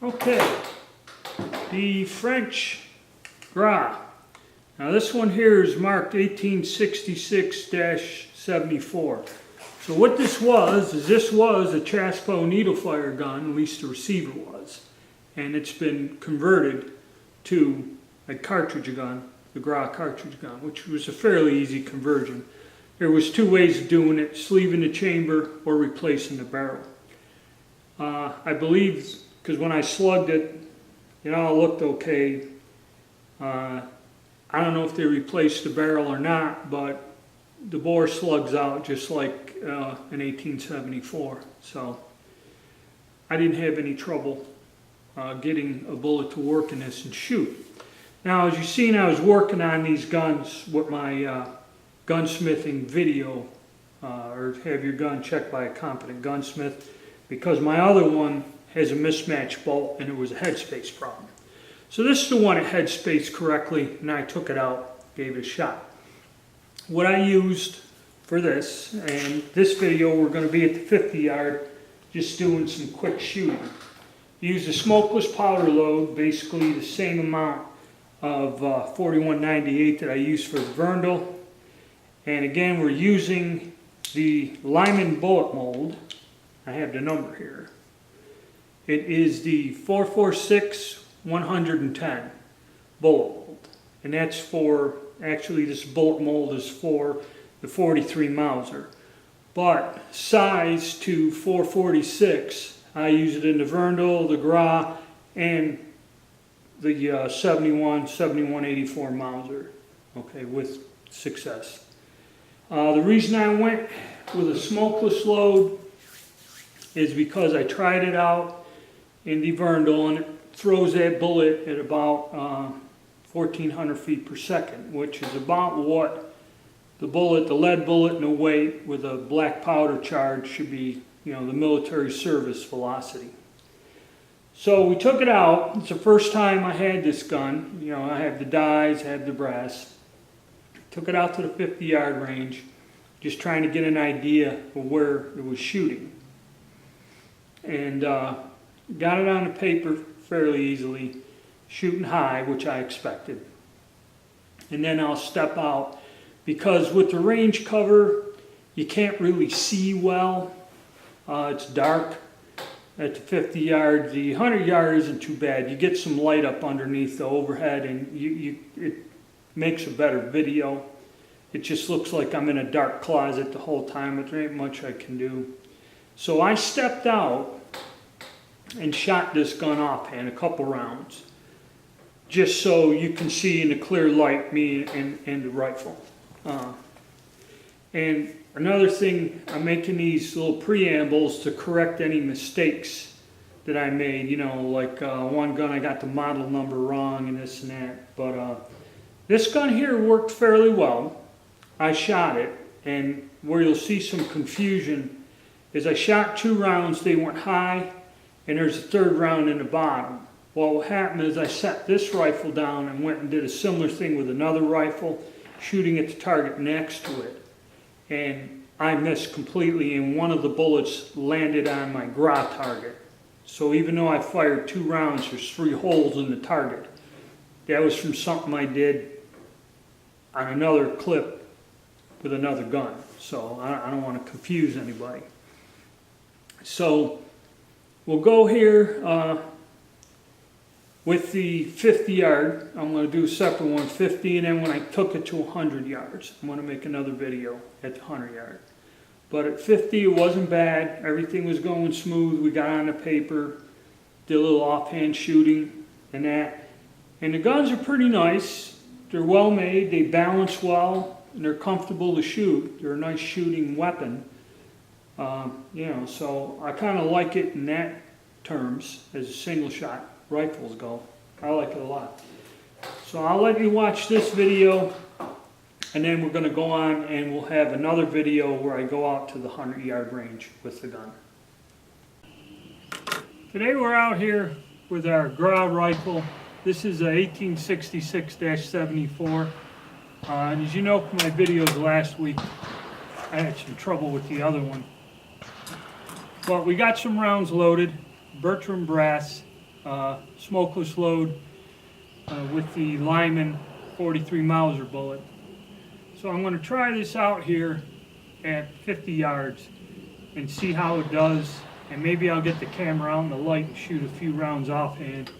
Okay, the French Gras. Now this one here is marked 1866-74. So what this was is this was a Chasco needle fire gun, at least the receiver was, and it's been converted to a cartridge gun, the Gras cartridge gun, which was a fairly easy conversion. There was two ways of doing it: sleeving the chamber or replacing the barrel. I believe, because when I slugged it, it all looked okay. I don't know if they replaced the barrel or not, but the bore slugs out just like in 1874. So I didn't have any trouble getting a bullet to work in this and shoot. Now, as you've seen, I was working on these guns with my gunsmithing video, or have your gun checked by a competent gunsmith, because my other one has a mismatched bolt and it was a headspace problem. So this is the one that headspaced correctly, and I took it out, gave it a shot. What I used for this, and this video we're going to be at the 50 yard, just doing some quick shooting. Used a smokeless powder load, basically the same amount of 4198 that I used for the Verndl. And again, we're using the Lyman bullet mold. I have the number here. It is the 446-110 bullet mold. And that's for, actually this bullet mold is for the 43 Mauser. But size to 446, I use it in the Verndl, the Gras, and the 7184 Mauser, okay, with success. The reason I went with a smokeless load is because I tried it out in the Verndl, and it throws that bullet at about 1400 feet per second, which is about what the bullet, the lead bullet in a weight with a black powder charge should be, you know, the military service velocity. So we took it out. It's the first time I had this gun. You know, I have the dies, I have the brass. Took it out to the 50 yard range, just trying to get an idea of where it was shooting. And got it on the paper fairly easily, shooting high, which I expected. And then I'll step out, because with the range cover, you can't really see well. It's dark at the 50 yard. The 100 yard isn't too bad. You get some light up underneath the overhead, and it makes a better video. It just looks like I'm in a dark closet the whole time, but there ain't much I can do. So I stepped out and shot this gun offhand, a couple rounds, just so you can see in the clear light me and the rifle. And another thing, I'm making these little preambles to correct any mistakes that I made. You know, like one gun I got the model number wrong and this and that. But this gun here worked fairly well. I shot it, and where you'll see some confusion is I shot 2 rounds, they went high, and there's a 3rd round in the bottom. Well, what happened is I set this rifle down and went and did a similar thing with another rifle, shooting at the target next to it. And I missed completely, and one of the bullets landed on my Gras target. So even though I fired 2 rounds, there's 3 holes in the target. That was from something I did on another clip with another gun. So I don't want to confuse anybody. So we'll go here with the 50 yard. I'm going to do a separate one, 50, and then when I took it to 100 yards, I'm going to make another video at the 100 yard. But at 50, it wasn't bad. Everything was going smooth. We got on the paper, did a little offhand shooting and that. And the guns are pretty nice. They're well made. They balance well, and they're comfortable to shoot. They're a nice shooting weapon. You know, so I kind of like it in that terms as a single shot rifles go. I like it a lot. So I'll let you watch this video, and then we're going to go on and we'll have another video where I go out to the 100 yard range with the gun. Today we're out here with our Gras rifle. This is a 1866-74. And as you know from my videos last week, I had some trouble with the other one. But we got some rounds loaded, Bertram brass, smokeless load with the Lyman 43 Mauser bullet. So I'm going to try this out here at 50 yards and see how it does, and maybe I'll get the camera out in the light and shoot a few rounds offhand.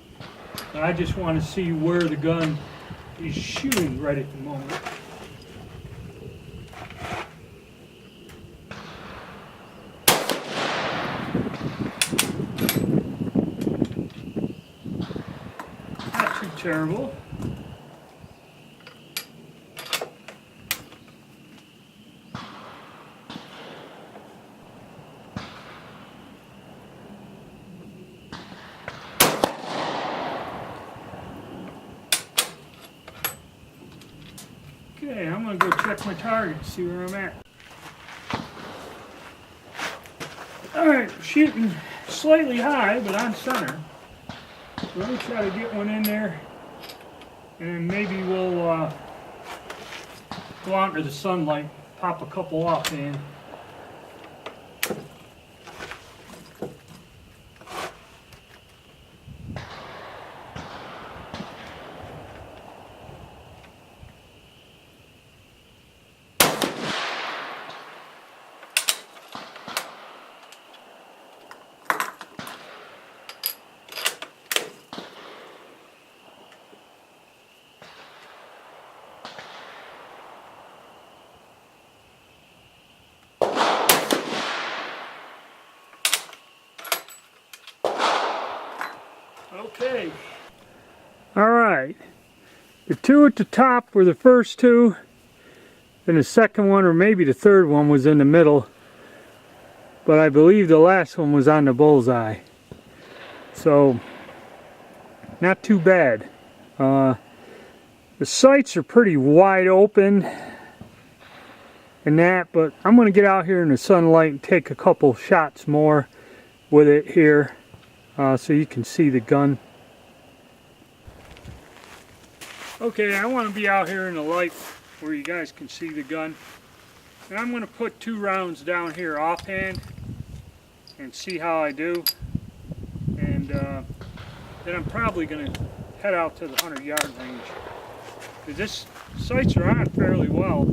But I just want to see where the gun is shooting right at the moment. Not too terrible. Okay, I'm going to go check my target and see where I'm at. Alright, shooting slightly high, but on center. Let me try to get one in there, and then maybe we'll go out into the sunlight, pop a couple off in. Okay. Alright. The two at the top were the first two. Then the second one, or maybe the third one, was in the middle. But I believe the last one was on the bullseye. So, not too bad. The sights are pretty wide open and that, but I'm going to get out here in the sunlight and take a couple shots more with it here. So you can see the gun. Okay, I want to be out here in the light where you guys can see the gun. And I'm going to put 2 rounds down here offhand and see how I do. And then I'm probably going to head out to the 100-yard range. Because this sights are on fairly well.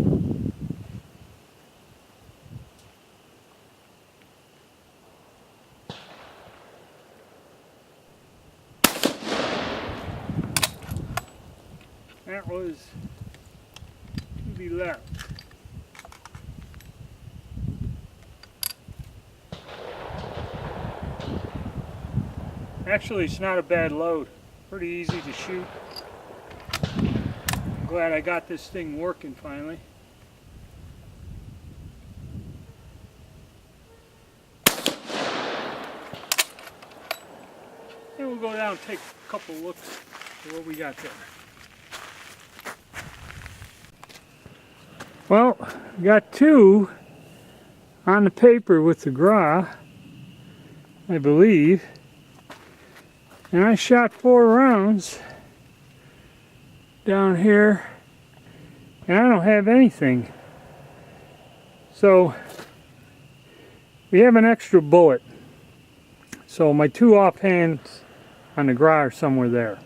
That was to the left. Actually, it's not a bad load. Pretty easy to shoot. I'm glad I got this thing working finally. And we'll go down and take a couple looks at what we got there. Well, we got 2 on the paper with the Gras, I believe. And I shot 4 rounds down here, and I don't have anything. So, we have an extra bullet. So my 2 offhands on the Gras are somewhere there.